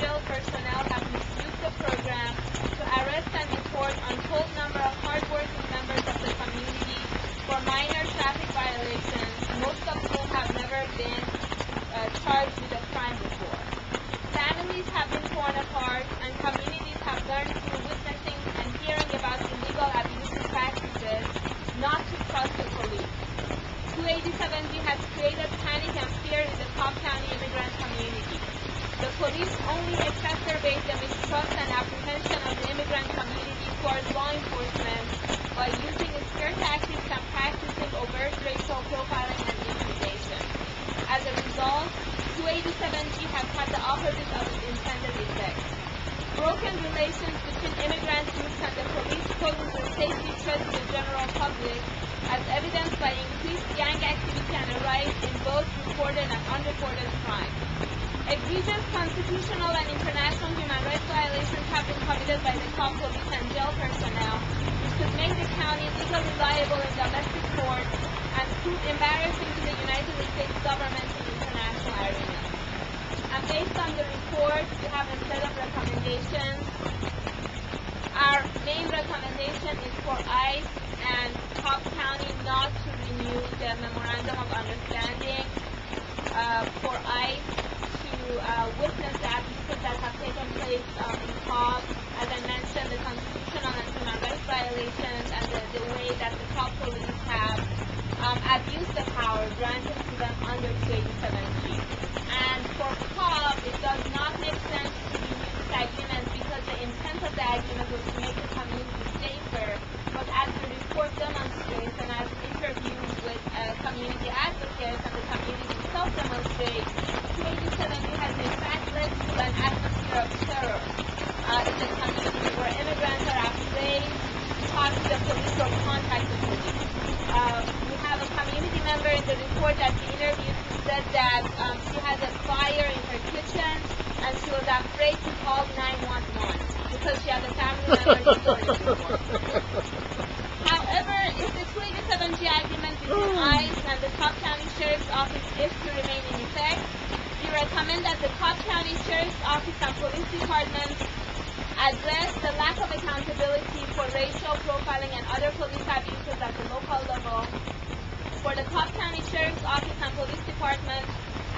jail personnel have misused the program to arrest and deport untold number of hardworking members of the community for minor traffic violations, most of whom have never been charged with a crime before. Families have been torn apart, and communities have learned through witnessing and hearing about illegal abusive practices not to trust the police. 287G has created panic and fear in the Cobb County immigrant community. The police only exacerbate the mistrust and apprehension of the immigrant community towards law enforcement by using scare tactics and practicing overt racial profiling and intimidation. As a result, 287G has had the opposite of its intended effect. Broken relations between immigrant groups and the police poses a safety threat to the general public, as evidenced by increased gang activity and a rise in both reported and unreported crime. Egregious constitutional and international human rights violations have been committed by the Cobb police and jail personnel, which could make the county legally liable in domestic court and prove embarrassing to the United States government in international arenas. And based on the report, we have a set of recommendations. Our main recommendation is for ICE and Cobb County not to renew the Memorandum of Understanding, for ICE to witness the abuses that have taken place in Cobb. As I mentioned, the constitutional and human rights violations and the way that the Cobb police have abused the power granted to them under 287G. And for Cobb, it does not make sense to renew this agreement because the intent of the agreement was to make the community safer. But as the report demonstrates, and as interviews with community advocates and the community itself demonstrate, 287G has in fact led to an atmosphere of terror in the community where immigrants are afraid to talk to the police or contact the police. We have a community member in the report that we interviewed who said that she has a fire in her kitchen and she was afraid to call 911 because she had a family member who told her before. However, if the 287G agreement between ICE and the Cobb County Sheriff's Office is to remain in effect, we recommend that the Cobb County Sheriff's Office and Police Department address the lack of accountability for racial profiling and other police abuses at the local level. For the Cobb County Sheriff's Office and Police Department,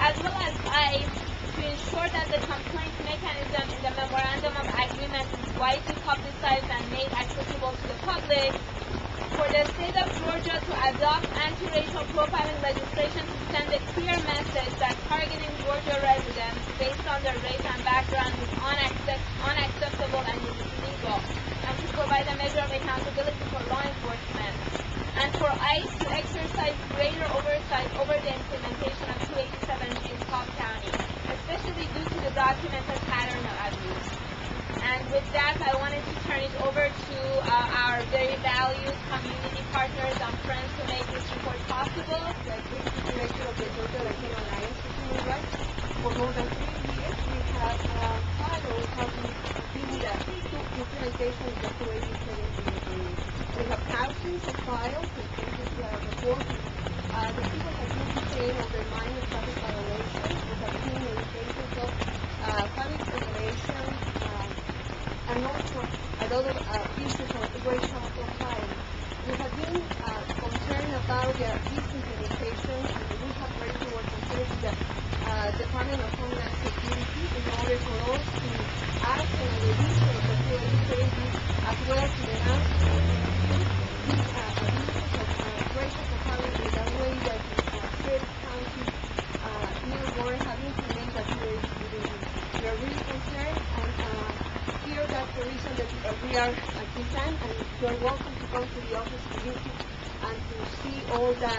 as well as ICE, to ensure that the complaint mechanism in the Memorandum of Agreement is widely publicized and made accessible to the public. For the state of Georgia to adopt anti-racial profiling legislation to send a clear message that targeting Georgia residents based on their race and background is unacceptable and is illegal, and to provide a measure of accountability for law enforcement. And for ICE to exercise greater oversight over the implementation of 287G in Cobb County, especially due to the documented pattern of abuse. And with that, I wanted to turn it over to our very valued community partners and friends to make this report possible. The Deputy Director of the Georgia Latino Alliance for Human Rights. For more than 3 years, we have followed how we been the implementation of the 287G agreement. We have thousands of files and cases reports. The people have been detained over minor traffic violations. We have been in cases of public regulation, and also a lot of issues of racial profiling. We have been concerned about the disimplementation, and we have raised our concerns to the Department of Homeland Security in order for us to ask for a revision of the 287G as well as to denounce these abuses of racial profiling in the way that the State County New Warren have implemented the 287G. We are really concerned and here that's the reason that we are at this time, and you are welcome to come to the office to visit and to see all the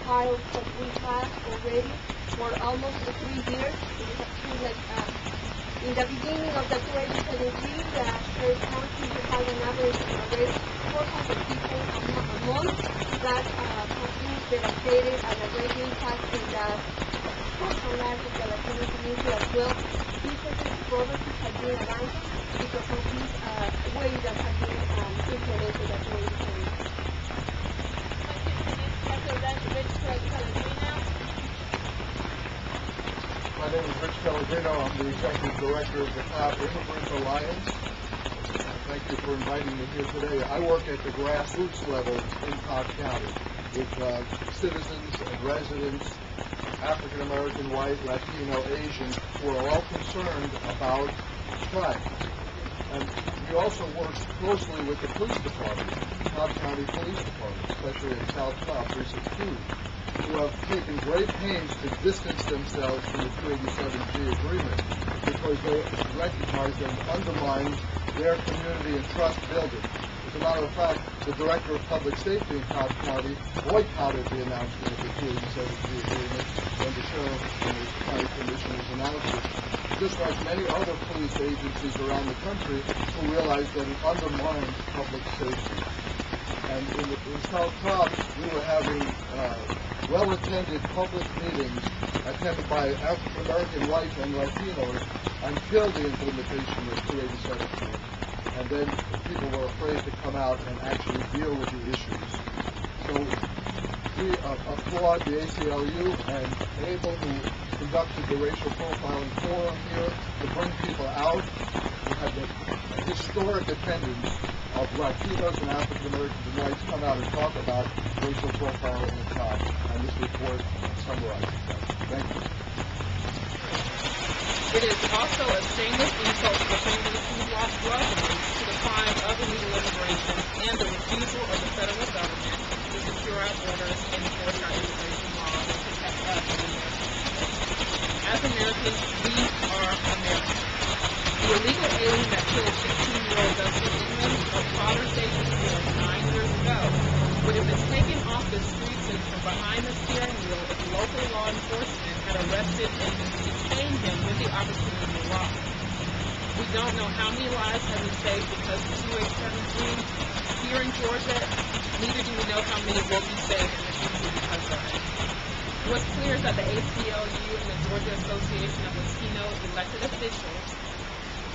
files that we have already for almost 3 years. We have seen like in the beginning of the 287G, the State County had an average of arrest 400 people a month. That continues devastated and a great impact in the social life of the Latino community as well. Businesses, properties have been abandoned because of this way that has been implemented at 287G. Pellegrino. My name is Rich Pellegrino. I'm the Executive Director of the Cobb Immigrant Alliance. Thank you for inviting me here today. I work at the grassroots level in Cobb County with citizens and residents, African American, white, Latino, Asian, who are all concerned about strikes. And we also work closely with the police department, Cobb County Police Department, especially in South Cobb Precinct 2, who have taken great pains to distance themselves from the 287G agreement because they recognize that it undermines their community and trust building. As a matter of fact, the Director of Public Safety in Cobb County boycotted the announcement of the 287G agreement when the sheriff and the county commissioners announced it, just like many other police agencies around the country who realize that it undermines public safety. And in South Cobb, we were having well-attended public meetings attended by African American, white, and Latinos until the implementation of 287G. And then people were afraid to come out and actually deal with the issues. So we applaud the ACLU and ABLE who conducted the racial profiling forum here to bring people out. We had the historic attendance of Latinos and African Americans and whites come out and talk about racial profiling in Cobb, and this report summarizes that. Thank you. It is also a shameless insult to the families who lost loved ones to the crime of illegal immigration and the refusal of the federal government to secure our borders and enforce our immigration laws and protect us in America. As Americans, we are Americans. The illegal alien that killed 16-year-old Dustin Inman of Father Station 9 years ago would have been taken off the streets and from behind the steering wheel if local law enforcement had arrested and detained him with the opportunity to rob. We don't know how many lives have been saved because of 287G here in Georgia. Neither do we know how many will be saved in the future because of it. What's clear is that the ACLU and the Georgia Association of Latino Elected Officials,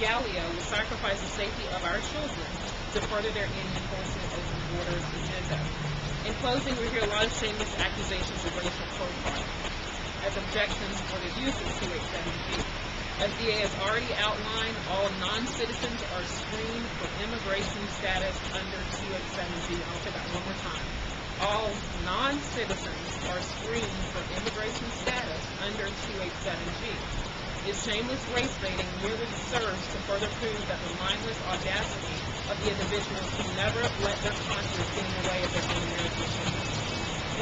Gallia, will sacrifice the safety of our children to further their anti-enforcement open borders agenda. In closing, we hear a lot of shameless accusations of racial profiling as objections for the use of 287G. As DA has already outlined, all non-citizens are screened for immigration status under 287G. I'll say that one more time. All non-citizens are screened for immigration status under 287G. This shameless race baiting merely serves to further prove that the mindless audacity of the individuals who never let their conscience get in the way of their own American dreams.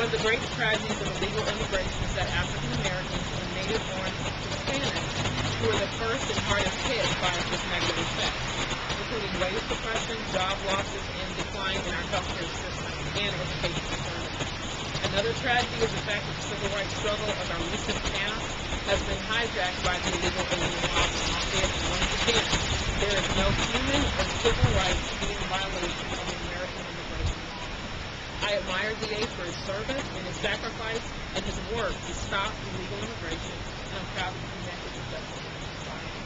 One of the greatest tragedies of illegal immigration is that African Americans and native-born Hispanics who are the first and hardest hit by this negative effect, including wage suppression, job losses, and decline in our healthcare system and education systems. Another tragedy is the fact that the civil rights struggle of our recent past has been hijacked by the illegal alien laws. And I'll say it once again, there is no human or civil rights being violated under American immigration law. I admire DA for his service and his sacrifice and his work to stop illegal immigration, and I'm proud to be connected with justice in this society.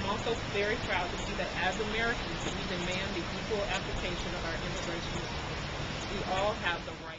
I'm also very proud to see that as Americans, we demand the equal application of our immigration laws. We all have the right